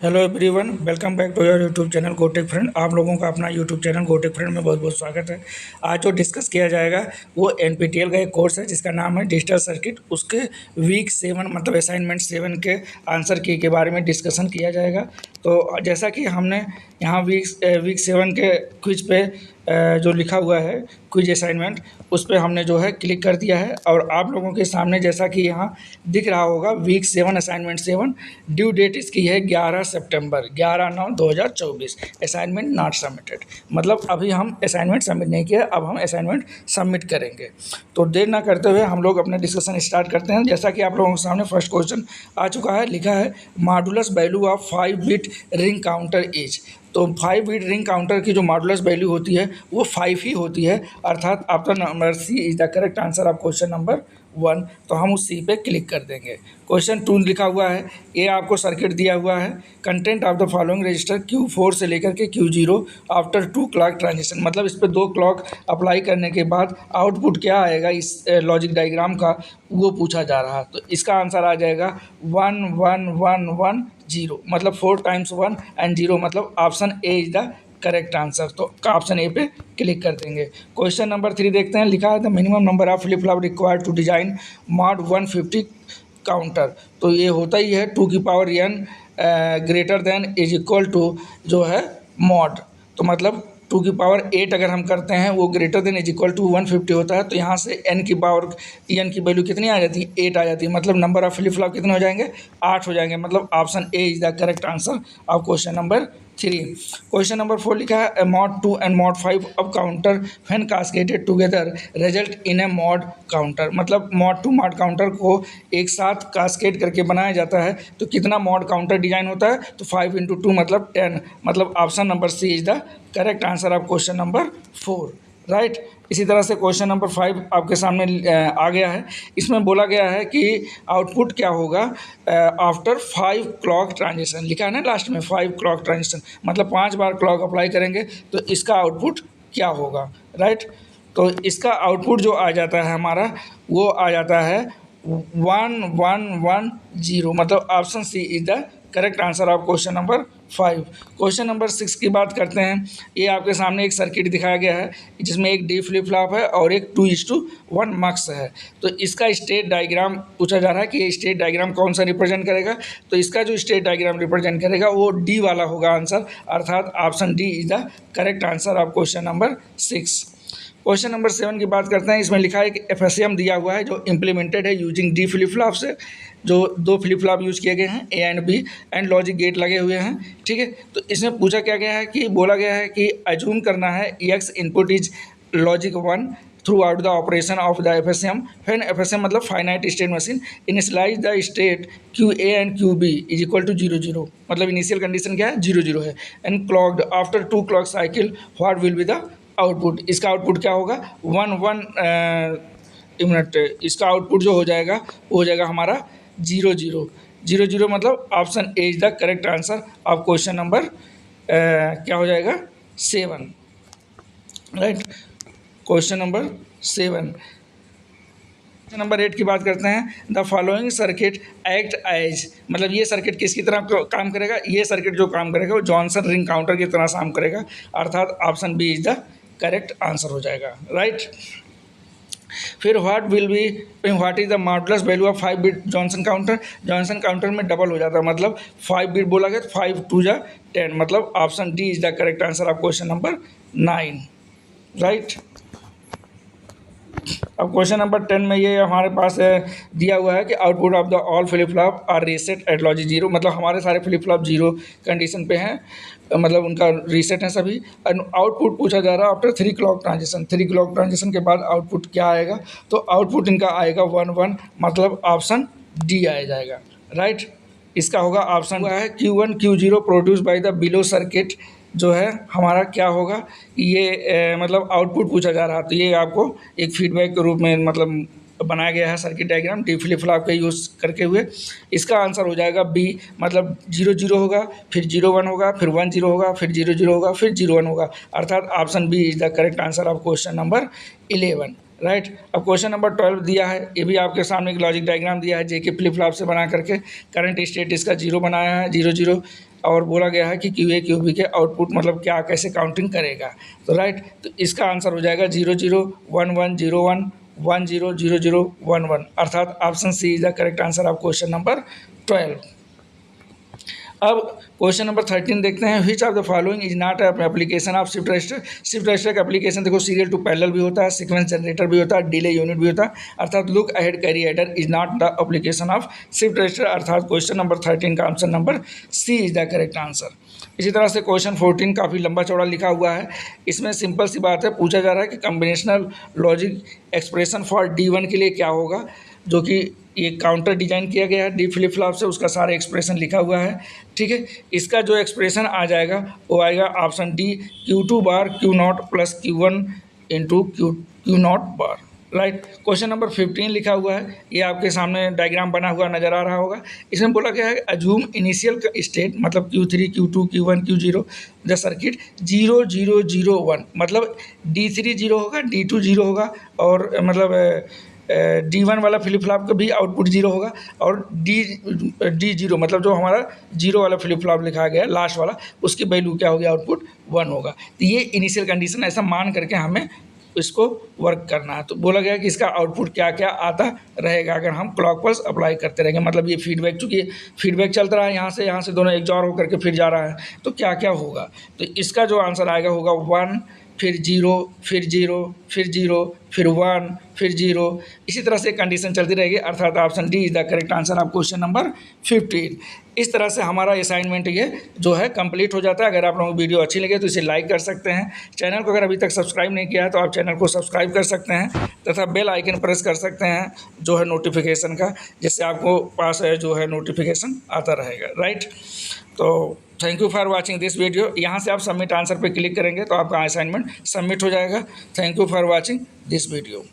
Hello everyone, welcome back to your YouTube channel go tech friend. आप लोगों का अपना यूट्यूब चैनल गोटेक फ्रेंड में बहुत बहुत स्वागत है। आज जो डिस्कस किया जाएगा वो एनपीटीईएल का एक कोर्स है जिसका नाम है डिजिटल सर्किट। उसके वीक 7 मतलब असाइनमेंट 7 के आंसर की के बारे में डिस्कशन किया जाएगा। तो जैसा कि हमने यहाँ वीक 7 के क्विज पे जो लिखा हुआ है क्विज असाइनमेंट, उस पर हमने जो है क्लिक कर दिया है और आप लोगों के सामने जैसा कि यहाँ दिख रहा होगा वीक 7 असाइनमेंट 7 ड्यू डेट इसकी है 11 सितंबर 11/9/2024। असाइनमेंट नॉट सबमिटेड, मतलब अभी हम असाइनमेंट सबमिट नहीं किया, अब हम असाइनमेंट सबमिट करेंगे। तो देर ना करते हुए हम लोग अपना डिस्कशन स्टार्ट करते हैं। जैसा कि आप लोगों के सामने फर्स्ट क्वेश्चन आ चुका है, लिखा है modulus value of 5 bit ring counter is. तो 5 बिट रिंग काउंटर की जो मॉडुलस वैल्यू होती है वो 5 ही होती है, अर्थात option number C is the correct answer of question number 1। तो हम उस सी पे क्लिक कर देंगे। क्वेश्चन 2 लिखा हुआ है, ये आपको सर्किट दिया हुआ है, content of the following register Q4 से लेकर के Q0 आफ्टर 2 क्लॉक ट्रांजिशन। मतलब इस पे 2 क्लॉक अप्लाई करने के बाद आउटपुट क्या आएगा इस लॉजिक डायग्राम का, वो पूछा जा रहा है। तो इसका आंसर आ जाएगा 1 1 1 1 0, मतलब 4 टाइम्स 1 एंड 0, मतलब option A is the correct answer. तो ऑप्शन ए पे क्लिक कर देंगे। क्वेश्चन नंबर 3 देखते हैं, लिखा है the minimum number of flip flop required to design mod 150 counter. तो ये होता ही है 2 की power n greater than is equal to जो है मॉड। तो मतलब 2 की पावर 8 अगर हम करते हैं वो greater than is equal to 150 होता है। तो यहाँ से n की पावर n की वैल्यू कितनी आ जाती है, 8 आ जाती है। मतलब नंबर ऑफ फ्लिप फ्लॉप कितने हो जाएंगे, 8 हो जाएंगे। मतलब option A is the correct answer of question number 3। Question number 4 लिखा है मॉड 2 एंड मॉड 5 अब counter when cascaded together result in a mod counter. मतलब मॉड 2 मॉड काउंटर को एक साथ कास्केट करके बनाया जाता है तो कितना मॉड काउंटर डिजाइन होता है, तो 5 × 2 मतलब 10। मतलब option number C is the correct answer of question number 4, right. इसी तरह से क्वेश्चन नंबर 5 आपके सामने आ गया है। इसमें बोला गया है कि आउटपुट क्या होगा आफ्टर 5 क्लॉक ट्रांजिशन। लिखा है ना लास्ट में 5 क्लॉक ट्रांजिशन, मतलब 5 बार क्लॉक अप्लाई करेंगे तो इसका आउटपुट क्या होगा, राइट। तो इसका आउटपुट जो आ जाता है हमारा, वो आ जाता है 1 1 1 0, मतलब option C is the correct answer of question number 5। Question number 6 की बात करते हैं। ये आपके सामने एक सर्किट दिखाया गया है जिसमें एक डी फ्लिप फ्लॉप है और एक 2:1 मक्स है। तो इसका स्टेट डायग्राम पूछा जा रहा है कि ये स्टेट डायग्राम कौन सा रिप्रेजेंट करेगा। तो इसका जो स्टेट डायग्राम रिप्रेजेंट करेगा वो डी वाला होगा आंसर, अर्थात option D is the correct answer of question number 6। Question number 7 की बात करते हैं। इसमें लिखा है कि FSM दिया हुआ है जो इम्प्लीमेंटेड है यूजिंग डी फ्लिप फ्लॉप से। जो 2 फ्लिप फ्लॉप यूज़ किए गए हैं A and B and logic gate लगे हुए हैं, ठीक है। तो इसमें पूछा क्या गया है कि बोला गया है कि अज्यूम करना है X input is logic 1 throughout the operation of the FSM when FSM मतलब finite state machine initialise the state QA and QB is equal to 0 0, मतलब इनिशियल कंडीशन क्या है 0 0 है, and clogged after 2 clock cycle what will be the output. इसका output क्या होगा 1 1 minute, इसका output जो हो जाएगा वो हो जाएगा हमारा 0 0 0 0, मतलब option A is the correct answer of question number क्या हो जाएगा 7, राइट। Question number 7। नंबर 8 की बात करते हैं। The following circuit act as, मतलब ये सर्किट किसकी तरह काम करेगा, ये सर्किट जो काम करेगा वो जॉनसन रिंग काउंटर की तरह काम करेगा, अर्थात option B is the correct answer हो जाएगा, राइट। फिर what is the modulus value of 5 bit Johnson counter. Johnson counter में डबल हो जाता है, मतलब 5 बिट बोला गया 5 2 जा 10, मतलब option D is the correct answer of question number 9, right. अब क्वेश्चन नंबर 10 में ये हमारे पास दिया हुआ है कि output of the all flip flop are reset at logic 0, मतलब हमारे सारे फ्लिप फ्लॉप 0 कंडीशन पे हैं, मतलब उनका रीसेट है सभी। आउटपुट पूछा जा रहा है after 3 clock transition. 3 clock transition के बाद आउटपुट क्या आएगा, तो आउटपुट इनका आएगा 1 1, मतलब ऑप्शन डी आ जाएगा, राइट। इसका होगा ऑप्शन है Q1 Q0 produce by the below circuit, जो है हमारा क्या होगा ये मतलब आउटपुट पूछा जा रहा। तो ये आपको एक फीडबैक के रूप में मतलब बनाया गया है circuit diagram D flip flop का यूज़ करके हुए। इसका आंसर हो जाएगा बी, मतलब 0 0 होगा, फिर 0 1 होगा, फिर 1 0 होगा, फिर 0 0 होगा, फिर 0 1 होगा, अर्थात option B is the correct answer of question number 11, right. अब क्वेश्चन नंबर 12 दिया है, ये भी आपके सामने एक लॉजिक डायग्राम दिया है जेके फ्लिप फ्लॉप से बना करके करंट स्टेट इसका 0 बनाया है, 0 0, और बोला गया है कि क्यू ए क्यू बी के आउटपुट मतलब क्या कैसे काउंटिंग करेगा। तो राइट, तो इसका आंसर हो जाएगा 0 0 1 1 0 1 1 0 0 0 1 1, अर्थात option C is the correct answer of question number 12। अब क्वेश्चन नंबर 13 देखते हैं, which of the following is not application of shift register. Shift register का एप्लीकेशन देखो सीरियल टू पैरेलल भी होता है, सीक्वेंस जनरेटर भी होता है, डिले यूनिट भी होता है, अर्थात look ahead carry header is not the application of shift register, अर्थात क्वेश्चन नंबर 13 का answer number C is the correct answer. इसी तरह से क्वेश्चन 14 काफ़ी लंबा चौड़ा लिखा हुआ है, इसमें सिंपल सी बात है, पूछा जा रहा है कि combinational logic expression for D1 के लिए क्या होगा, जो कि ये काउंटर डिजाइन किया गया है डी फ्लिप फ्लॉप से, उसका सारा एक्सप्रेशन लिखा हुआ है। ठीक है, इसका जो एक्सप्रेशन आ जाएगा वो आएगा ऑप्शन डी, Q2 बार Q0 plus Q1 into Q0 बार। राइट। क्वेश्चन नंबर 15 लिखा हुआ है, ये आपके सामने डायग्राम बना हुआ नज़र आ रहा होगा। इसमें बोला गया है अज्यूम इनिशियल स्टेट मतलब Q3 Q2 Q1 Q0 the circuit 0 0 0 1, मतलब D3 0 होगा, D2 0 होगा, और मतलब D1 वाला फ्लिप फ्लॉप का भी आउटपुट 0 होगा, और D0 मतलब जो हमारा 0 वाला फ्लिप फ्लॉप लिखा गया लास्ट वाला, उसकी वैल्यू क्या होगी, आउटपुट 1 होगा। तो ये इनिशियल कंडीशन ऐसा मान करके हमें इसको वर्क करना है। तो बोला गया कि इसका आउटपुट क्या क्या आता रहेगा अगर हम क्लॉक पल्स अप्लाई करते रहेंगे, मतलब ये फीडबैक, चूँकि फीडबैक चलता रहा है यहाँ से दोनों एक्सॉर होकर के फिर जा रहा है, तो क्या क्या होगा। तो इसका जो आंसर आएगा होगा 1 फिर 0 फिर 0 फिर 0 फिर 1 फिर 0, इसी तरह से कंडीशन चलती रहेगी, अर्थात option D is the correct answer of question number 15। इस तरह से हमारा असाइनमेंट ये जो है कंप्लीट हो जाता है। अगर आप लोगों को वीडियो अच्छी लगे तो इसे लाइक कर सकते हैं, चैनल को अगर अभी तक सब्सक्राइब नहीं किया है तो आप चैनल को सब्सक्राइब कर सकते हैं, तथा बेल आइकन प्रेस कर सकते हैं जो है नोटिफिकेशन का, जिससे आपको पास जो है नोटिफिकेशन आता रहेगा। राइट, तो thank you for watching this video. यहाँ से आप सबमिट आंसर पे क्लिक करेंगे तो आपका असाइनमेंट सबमिट हो जाएगा। Thank you for watching this video.